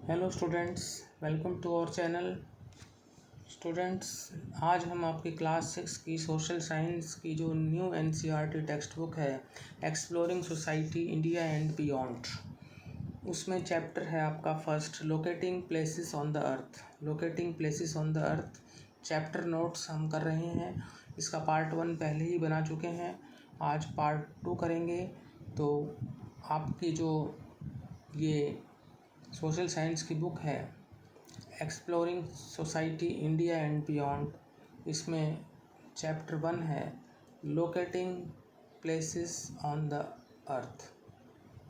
Hello students, welcome to our channel. Students, आज हम आपकी क्लास 6 की सोशल साइंस की जो न्यू एनसीईआरटी टेक्स्ट बुक है exploring society India and beyond, उसमें चैप्टर है आपका first, locating places on the earth. Locating places on the earth chapter notes हम कर रहे हैं। इसका पार्ट 1 पहले ही बना चुके हैं, आज पार्ट 2 करेंगे। तो आपकी जो ये सोशल साइंस की बुक है exploring society India and beyond, इसमें चैप्टर 1 है locating places on the earth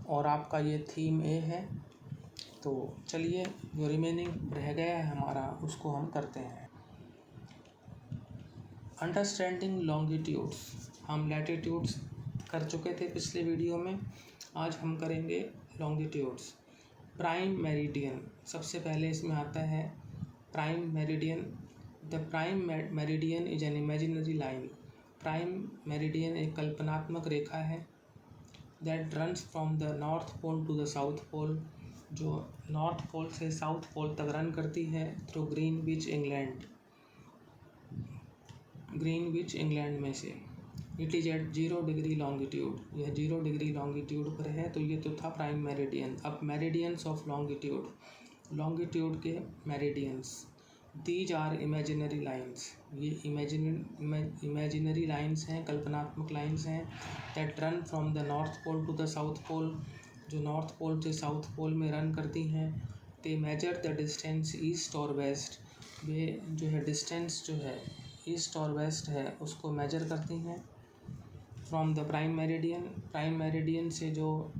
और आपका ये थीम ए है। तो चलिए, जो रिमेनिंग रह गया है हमारा उसको हम करते हैं। अंडरस्टैंडिंग लॉन्गिट्यूड्स, हम लैटिट्यूड्स कर चुके थे पिछले वीडियो में, आज हम करेंगे लॉन्गिट्यूड्स। प्राइम मेरिडियन, सबसे पहले इसमें आता है prime meridian. The prime meridian is an imaginary line. Prime meridian एक कल्पनात्मक रेखा है that runs from the North Pole to the South Pole, जो नॉर्थ पोल से साउथ पोल तक रन करती है थ्रू ग्रीनविच इंग्लैंड में से। It is at 0 degree longitude, यह 0 डिग्री लॉन्गिट्यूड पर है। तो ये तो था प्राइम मेरिडियन। अब मेरिडियंस ऑफ लॉन्गिट्यूड, लॉन्गिट्यूड के meridians. These are imaginary lines, ये इमेजिनरी लाइन्स हैं, कल्पनात्मक लाइन्स हैं। That run from the North Pole to the South Pole, जो नॉर्थ पोल से साउथ पोल में रन करती हैं। दे मेजर द डिस्टेंस ईस्ट और वेस्ट, वे जो है डिस्टेंस जो है ईस्ट और वेस्ट है उसको मेजर करती हैं। फ्रॉम द प्राइम मेरिडियन से जो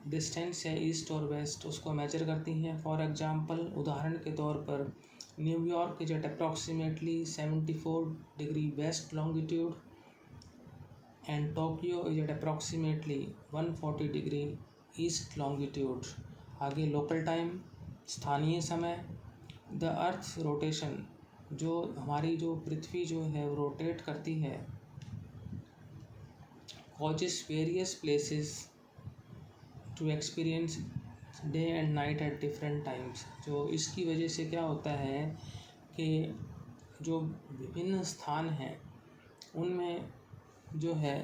डिस्टेंस है ईस्ट और वेस्ट उसको मेजर करती हैं। फॉर एग्जांपल, उदाहरण के तौर पर New York is at approximately 74 degree west longitude and Tokyo is at approximately 140 degree east longitude. आगे लोकल टाइम, स्थानीय समय। द अर्थ रोटेशन, जो हमारी जो पृथ्वी जो है वो रोटेट करती है, causes various places to experience day and night at different times। जो इसकी वजह से क्या होता है कि जो विभिन्न स्थान हैं उनमें जो है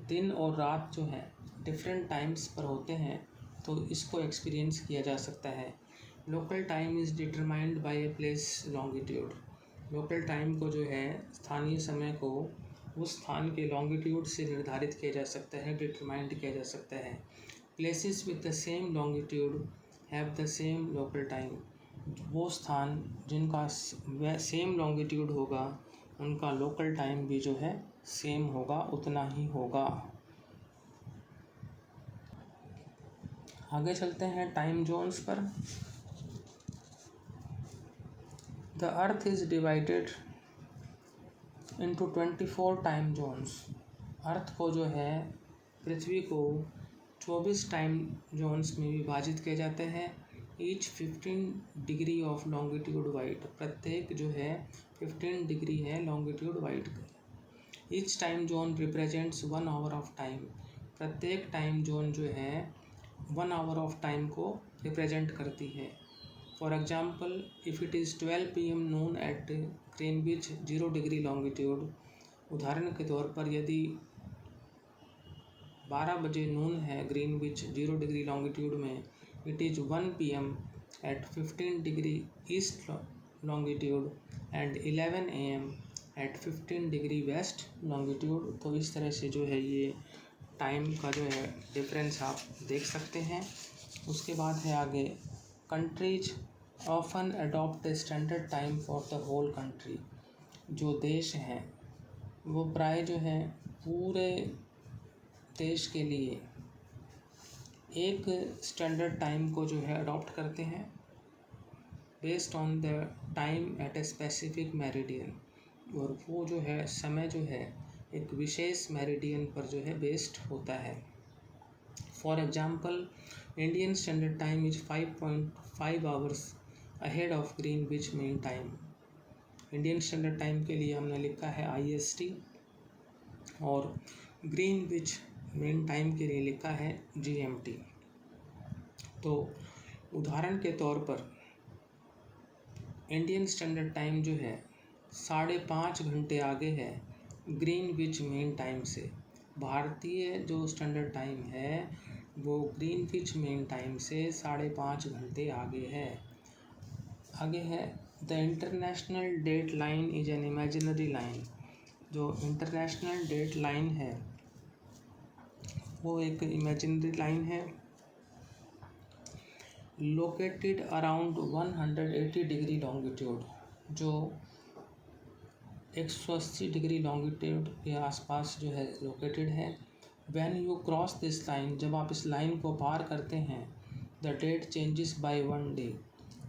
दिन और रात जो है डिफरेंट टाइम्स पर होते हैं, तो इसको एक्सपीरियंस किया जा सकता है। Local time is determined by a place longitude, local time को जो है स्थानीय समय को उस स्थान के लॉन्गिट्यूड से निर्धारित किया जा सकता है, डिटरमाइंड किया जा सकता है। Places with the same longitude have the same local time, वो स्थान जिनका सेम लॉन्गिट्यूड होगा उनका लोकल टाइम भी जो है सेम होगा, उतना ही होगा। आगे चलते हैं टाइम जोन्स पर। The earth is divided into 24 time zones. Earth को जो है पृथ्वी को 24 टाइम जोन्स में विभाजित किया जाते हैं। Each 15 degree of longitude wide, प्रत्येक जो है 15 डिग्री है longitude wide. Each time zone represents 1 hour of time, प्रत्येक टाइम जोन जो है 1 आवर ऑफ टाइम को रिप्रेजेंट करती है। For example, if it is 12 PM noon at Greenwich 0 degree longitude, उदाहरण के तौर पर यदि 12 बजे नून है ग्रीनविच 0 डिग्री लॉन्गिट्यूड में, it is 1 PM eight 15 degree east longitude and 11 AM at 15 degree west longitude. तो इस तरह से जो है ये टाइम का जो है डिफरेंस आप देख सकते हैं। उसके बाद है आगे, countries often adopt a standard time for the whole country, जो देश हैं वो प्राय जो है पूरे देश के लिए एक स्टैंडर्ड टाइम को जो है अडॉप्ट करते हैं based on the time at a specific meridian, और वो जो है समय जो है एक विशेष मेरिडियन पर जो है बेस्ड होता है। For example, Indian standard time is 5.5 hours ahead of Greenwich mean time. Indian standard time के लिए हमने लिखा है IST और ग्रीनविच मीन टाइम के लिए लिखा है GMT। तो उदाहरण के तौर पर इंडियन स्टैंडर्ड टाइम जो है 5.5 घंटे आगे है ग्रीनविच मीन टाइम से। भारतीय जो स्टैंडर्ड टाइम है वो ग्रीनविच मीन टाइम से 5.5 घंटे आगे है। आगे है the international date line is an imaginary line. जो इंटरनेशनल डेट लाइन है वो एक इमेजिनरी लाइन है। लोकेटेड अराउंड 180 डिग्री लॉन्गिट्यूड, जो 180 डिग्री लॉन्गिट्यूड के आसपास जो है लोकेटेड है। When you cross this line, जब आप इस लाइन को पार करते हैं, the date changes by 1 day,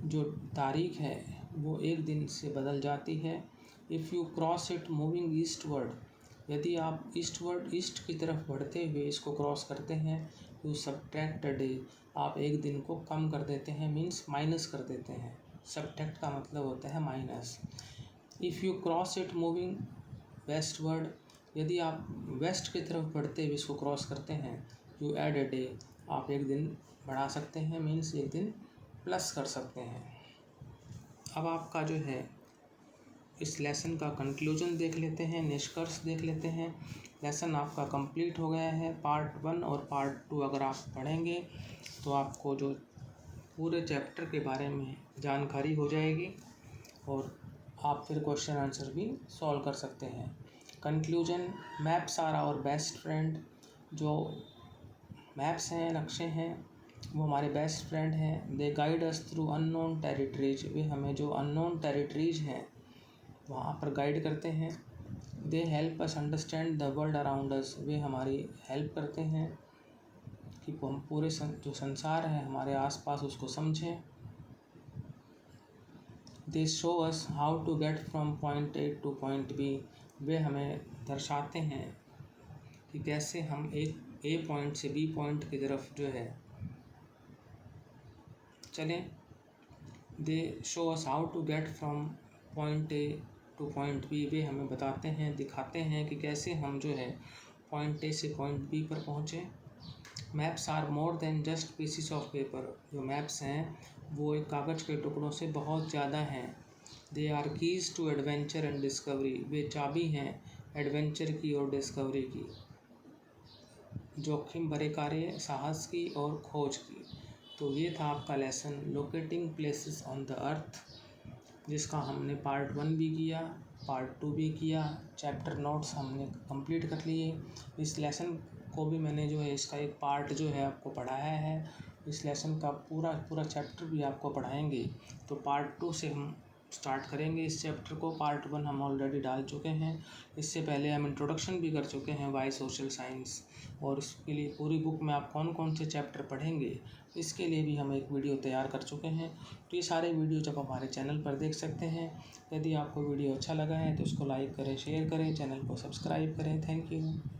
जो तारीख है वो एक दिन से बदल जाती है। If you cross it moving eastward, यदि आप ईस्ट की तरफ बढ़ते हुए इसको क्रॉस करते हैं, यू सब्ट्रैक्ट अ डे, आप एक दिन को कम कर देते हैं, मीन्स माइनस कर देते हैं। सब्ट्रैक्ट का मतलब होता है minus. If you cross it moving westward, यदि आप वेस्ट की तरफ बढ़ते हुए इसको क्रॉस करते हैं, यू ऐड अ डे, आप एक दिन बढ़ा सकते हैं, मीन्स एक दिन प्लस कर सकते हैं। अब आपका जो है इस लेसन का कंक्लूजन देख लेते हैं, निष्कर्ष देख लेते हैं। लेसन आपका कंप्लीट हो गया है। पार्ट 1 और पार्ट 2 अगर आप पढ़ेंगे तो आपको जो पूरे चैप्टर के बारे में जानकारी हो जाएगी और आप फिर क्वेश्चन आंसर भी सॉल्व कर सकते हैं। Conclusion, maps are our best friend. जो मैप्स हैं, नक्शे हैं, वो हमारे बेस्ट फ्रेंड हैं। They guide us through unknown territories, वे हमें जो अननोन टेरिटरीज हैं वहाँ पर गाइड करते हैं। They help us understand the world around us, वे हमारी हेल्प करते हैं कि हम पूरे जो संसार है हमारे आसपास उसको समझें। They show us how to get from point A to point B, वे हमें दर्शाते हैं कि कैसे हम एक ए पॉइंट से बी पॉइंट की तरफ जो है चलें। They show us how to get from point A to point B, वे हमें बताते हैं, दिखाते हैं कि कैसे हम जो है पॉइंट ए से पॉइंट बी पर पहुँचें। Maps are more than just pieces of paper, जो मैप्स हैं वो एक कागज़ के टुकड़ों से बहुत ज़्यादा हैं। They are keys to adventure and discovery, वे चाबी हैं एडवेंचर की और डिस्कवरी की, जोखिम भरे कार्य, साहस की और खोज की। तो ये था आपका lesson locating places on the earth, जिसका हमने पार्ट 1 भी किया, पार्ट 2 भी किया, चैप्टर नोट्स हमने कंप्लीट कर लिए। इस लेसन को भी मैंने जो है इसका एक पार्ट जो है आपको पढ़ाया है। इस लेसन का पूरा चैप्टर भी आपको पढ़ाएंगे। तो पार्ट 2 से हम स्टार्ट करेंगे इस चैप्टर को। पार्ट 1 हम ऑलरेडी डाल चुके हैं, इससे पहले हम इंट्रोडक्शन भी कर चुके हैं वाई सोशल साइंस, और इसके लिए पूरी बुक में आप कौन कौन से चैप्टर पढ़ेंगे इसके लिए भी हम एक वीडियो तैयार कर चुके हैं। तो ये सारे वीडियो जब हमारे चैनल पर देख सकते हैं। यदि आपको वीडियो अच्छा लगा है तो इसको लाइक करें, शेयर करें, चैनल को सब्सक्राइब करें। Thank you.